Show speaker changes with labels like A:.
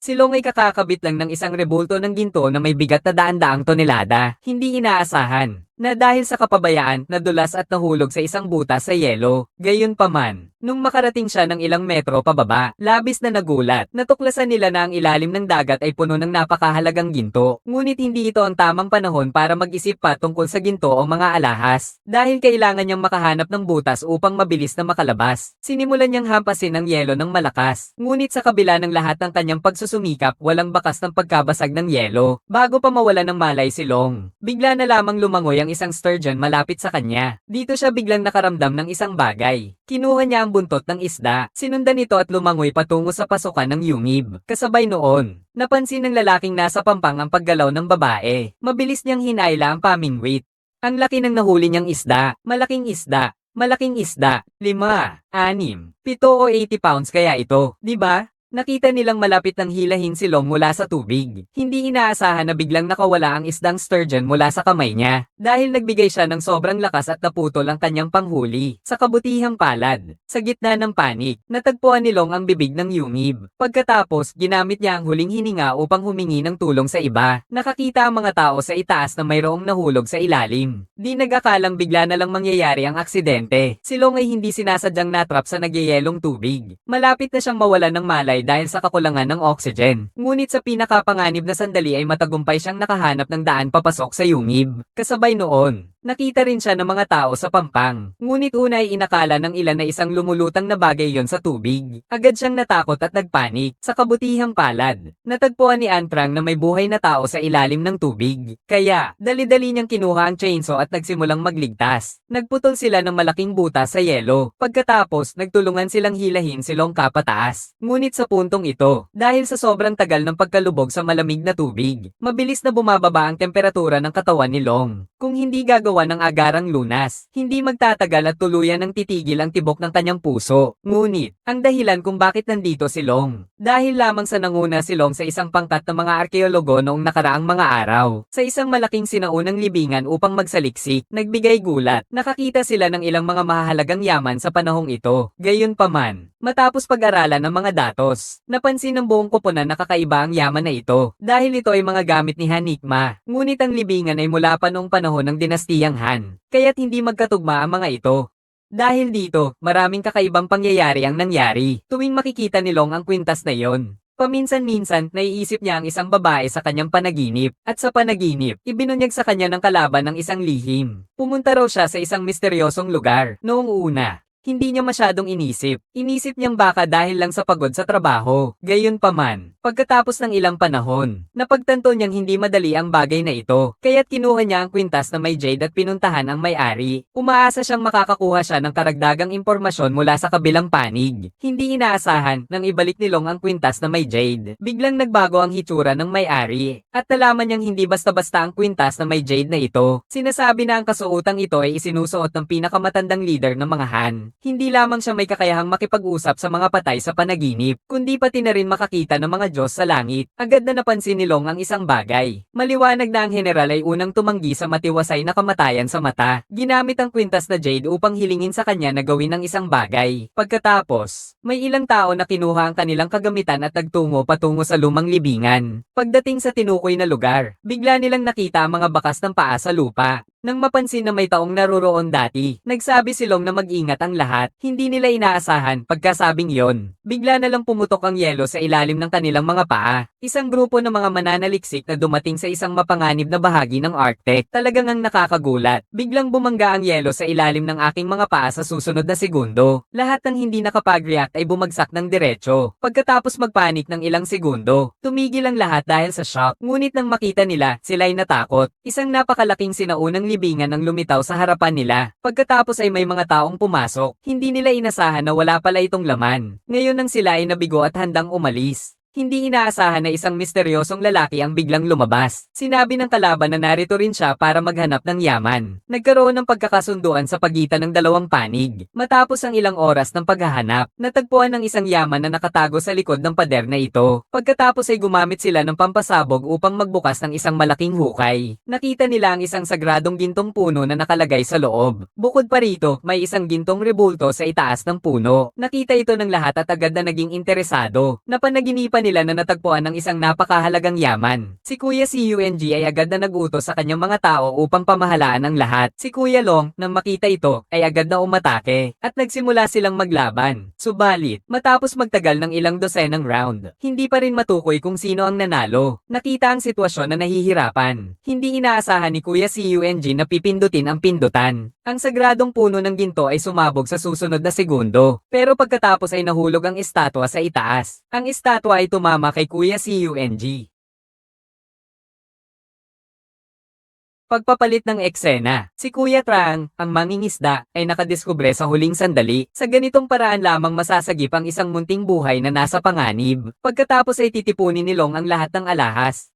A: Si Long ay kakakabit lang ng isang rebulto ng ginto na may bigat na daan-daang tonelada, hindi inaasahan, na dahil sa kapabayaan, nadulas at nahulog sa isang butas sa yelo. Gayunpaman, nung makarating siya ng ilang metro pababa, labis na nagulat, natuklasan nila na ang ilalim ng dagat ay puno ng napakahalagang ginto. Ngunit hindi ito ang tamang panahon para mag-isip pa tungkol sa ginto o mga alahas, dahil kailangan niyang makahanap ng butas upang mabilis na makalabas. Sinimulan niyang hampasin ang yelo ng malakas, ngunit sa kabila ng lahat ng kanyang pagsusumikap, walang bakas ng pagkabasag ng yelo. Bago pa mawala ng malay si Long, bigla na lamang lumangoy ang isang sturgeon malapit sa kanya. Dito siya biglang nakaramdam ng isang bagay. Kinuha niya ang buntot ng isda, sinundan ito at lumangoy patungo sa pasukan ng yungib. Kasabay noon, napansin ng lalaking nasa pampang ang paggalaw ng babae. Mabilis niyang hinayla ang pamingwit. Ang laki ng nahuli niyang isda, malaking isda. Malaking isda, 5, 6, 7 o 80 pounds kaya ito, di ba? Nakita nilang malapit ng hilahin si Long mula sa tubig. Hindi inaasahan na biglang nakawala ang isdang sturgeon mula sa kamay niya, dahil nagbigay siya ng sobrang lakas at naputol ang kanyang panghuli. Sa kabutihang palad, sa gitna ng panik, natagpuan ni Long ang bibig ng yungib. Pagkatapos, ginamit niya ang huling hininga upang humingi ng tulong sa iba. Nakakita ang mga tao sa itaas na mayroong nahulog sa ilalim. Di nag-akalang bigla na lang mangyayari ang aksidente. Si Long ay hindi sinasadyang natrap sa nagyayelong tubig. Malapit na siyang mawalan ng malay dahil sa kakulangan ng oxygen. Ngunit sa pinakapanganib na sandali ay matagumpay siyang nakahanap ng daan papasok sa yungib. Kasabay noon, nakita rin siya ng mga tao sa pampang. Ngunit una ay inakala ng ilan na isang lumulutang na bagay yon sa tubig. Agad siyang natakot at nagpanik. Sa kabutihang palad, natagpuan ni Anprang na may buhay na tao sa ilalim ng tubig. Kaya, dali-dali niyang kinuha ang chainsaw at nagsimulang magligtas. Nagputol sila ng malaking butas sa yelo. Pagkatapos, nagtulungan silang hilahin si Long kapataas. Ngunit sa puntong ito, dahil sa sobrang tagal ng pagkalubog sa malamig na tubig, mabilis na bumababa ang temperatura ng katawan ni Long. Kung hindi gagawa ng agarang lunas, hindi magtatagal at tuluyan ng titigil ang tibok ng kanyang puso. Ngunit, ang dahilan kung bakit nandito si Long, dahil lamang sa nanguna si Long sa isang pangkat ng mga arkeologo noong nakaraang mga araw, sa isang malaking sinaunang libingan upang magsaliksik, nagbigay gulat, nakakita sila ng ilang mga mahahalagang yaman sa panahong ito. Gayunpaman, matapos pag-aralan ng mga datos, napansin ng buong koponan na kakaiba ang yaman na ito, dahil ito ay mga gamit ni Hanikma. Ngunit ang libingan ay mula pa noong panahon ng dinastiyang Han, kaya't hindi magkatugma ang mga ito. Dahil dito, maraming kakaibang pangyayari ang nangyari. Tuwing makikita ni Long ang kwintas na yon, paminsan-minsan, naiisip niya ang isang babae sa kanyang panaginip, at sa panaginip, ibinunyag sa kanya ng kalaban ng isang lihim. Pumunta raw siya sa isang misteryosong lugar. Noong una, hindi niya masyadong inisip. Inisip niyang baka dahil lang sa pagod sa trabaho. Gayunpaman, pagkatapos ng ilang panahon, napagtanto niyang hindi madali ang bagay na ito. Kaya't kinuha niya ang kwintas na may jade at pinuntahan ang may-ari. Umaasa siyang makakakuha siya ng karagdagang impormasyon mula sa kabilang panig. Hindi inaasahan nang ibalik ni Long ang kwintas na may jade. Biglang nagbago ang hitsura ng may-ari. At nalaman niyang hindi basta-basta ang kwintas na may jade na ito. Sinasabi na ang kasuotang ito ay isinusuot ng pinakamatandang leader ng mga Han. Hindi lamang siya may kakayahang makipag-usap sa mga patay sa panaginip, kundi pati na rin makakita ng mga Diyos sa langit. Agad na napansin ni Long ang isang bagay. Maliwanag na ang general ay unang tumanggi sa matiwasay na kamatayan sa mata. Ginamit ang kwintas na jade upang hilingin sa kanya na gawin ang isang bagay. Pagkatapos, may ilang tao na kinuha ang kanilang kagamitan at nagtungo patungo sa lumang libingan. Pagdating sa tinukoy na lugar, bigla nilang nakita ang mga bakas ng paa sa lupa. Nang mapansin na may taong naroroon dati, nagsabi si Long na mag-ingat ang lahat. Hindi nila inaasahan pagkasabing yon. Bigla na lang pumutok ang yelo sa ilalim ng kanilang mga paa. Isang grupo ng mga mananaliksik na dumating sa isang mapanganib na bahagi ng Arctic. Talagang ang nakakagulat. Biglang bumangga ang yelo sa ilalim ng aking mga paa sa susunod na segundo. Lahat ng hindi nakapag-react ay bumagsak ng diretso. Pagkatapos magpanik ng ilang segundo, tumigil ang lahat dahil sa shock. Ngunit nang makita nila, sila'y natakot. Isang napakalaking sinaunang libingan ang lumitaw sa harapan nila. Pagkatapos ay may mga taong pumasok. Hindi nila inasahan na wala pala itong laman. Ngayon nang sila ay nabigo at handang umalis, hindi inaasahan na isang misteryosong lalaki ang biglang lumabas. Sinabi ng kalaban na narito rin siya para maghanap ng yaman. Nagkaroon ng pagkakasunduan sa pagitan ng dalawang panig. Matapos ang ilang oras ng paghahanap, natagpuan ng isang yaman na nakatago sa likod ng pader na ito. Pagkatapos ay gumamit sila ng pampasabog upang magbukas ng isang malaking hukay. Nakita nila ang isang sagradong gintong puno na nakalagay sa loob. Bukod pa rito, may isang gintong rebulto sa itaas ng puno. Nakita ito ng lahat at agad na naging interesado. Napanaginipan pa nila na natagpuan ng isang napakahalagang yaman. Si Kuya CUNG ay agad na nag-utos sa kanyang mga tao upang pamahalaan ang lahat. Si Kuya Long, nang makita ito, ay agad na umatake, at nagsimula silang maglaban. Subalit, matapos magtagal ng ilang dosenang round, hindi pa rin matukoy kung sino ang nanalo. Nakita ang sitwasyon na nahihirapan. Hindi inaasahan ni Kuya CUNG na pipindutin ang pindutan. Ang sagradong puno ng ginto ay sumabog sa susunod na segundo, pero pagkatapos ay nahulog ang estatwa sa itaas. Ang estatwa ay tumama kay Kuya CUNG. Pagpapalit ng eksena, si Kuya Trang, ang mangingisda, ay nakadiskubre sa huling sandali. Sa ganitong paraan lamang masasagip ang isang munting buhay na nasa panganib. Pagkatapos ay titipunin ni Long ang lahat ng alahas.